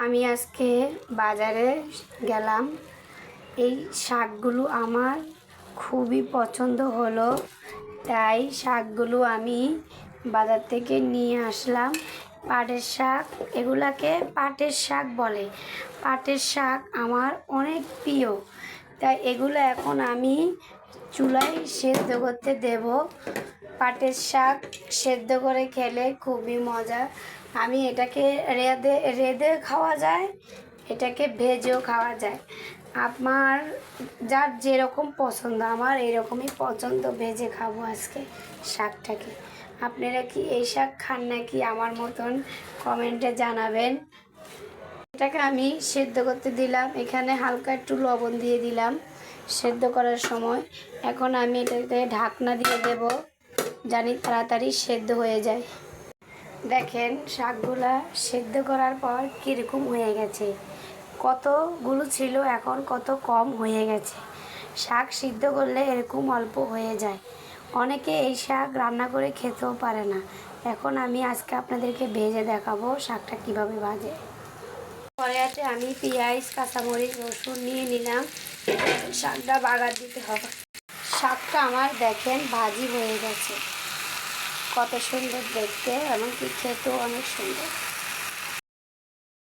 আমি আজকে বাজারে গেলাম। এই শাকগুলো আমার খুবই পছন্দ হলো, তাই শাকগুলো আমি বাজার থেকে নিয়ে আসলাম। পাটের শাক, এগুলাকে পাটের শাক বলে। পাটের শাক আমার অনেক প্রিয়, তাই এগুলো এখন আমি চুলায় সেদ্ধ করতে দেব। পাটের শাক সেদ্ধ করে খেলে খুবই মজা। আমি এটাকে রেঁধে খাওয়া যায়, এটাকে ভেজেও খাওয়া যায়। আমার যার যেরকম পছন্দ, আমার এরকমই পছন্দ, ভেজে খাবো আজকে শাকটাকে। আপনারা কি এই শাক খান নাকি আমার মতন কমেন্টে জানাবেন। এটাকে আমি সেদ্ধ করতে দিলাম, এখানে হালকা একটু লবণ দিয়ে দিলাম সেদ্ধ করার সময়। এখন আমি এটাতে ঢাকনা দিয়ে দেব, জানি তাড়াতাড়ি সেদ্ধ হয়ে যায়। দেখেন শাকগুলা সেদ্ধ করার পর কীরকম হয়ে গেছে, কতগুলো ছিল এখন কত কম হয়ে গেছে। শাক সিদ্ধ করলে এরকম অল্প হয়ে যায়, অনেকে এই শাক রান্না করে খেতেও পারে না। এখন আমি আজকে আপনাদেরকে ভেজে দেখাবো শাকটা কিভাবে ভাজে। কড়াইতে আমি পেঁয়াজ, কাঁচামরিচ, রসুন নিয়ে নিলাম। শাকটা বাগার দিতে হবে। শাকটা আমার দেখেন ভাজি হয়ে গেছে, কত সুন্দর দেখতে, এমনকি খেতেও অনেক সুন্দর।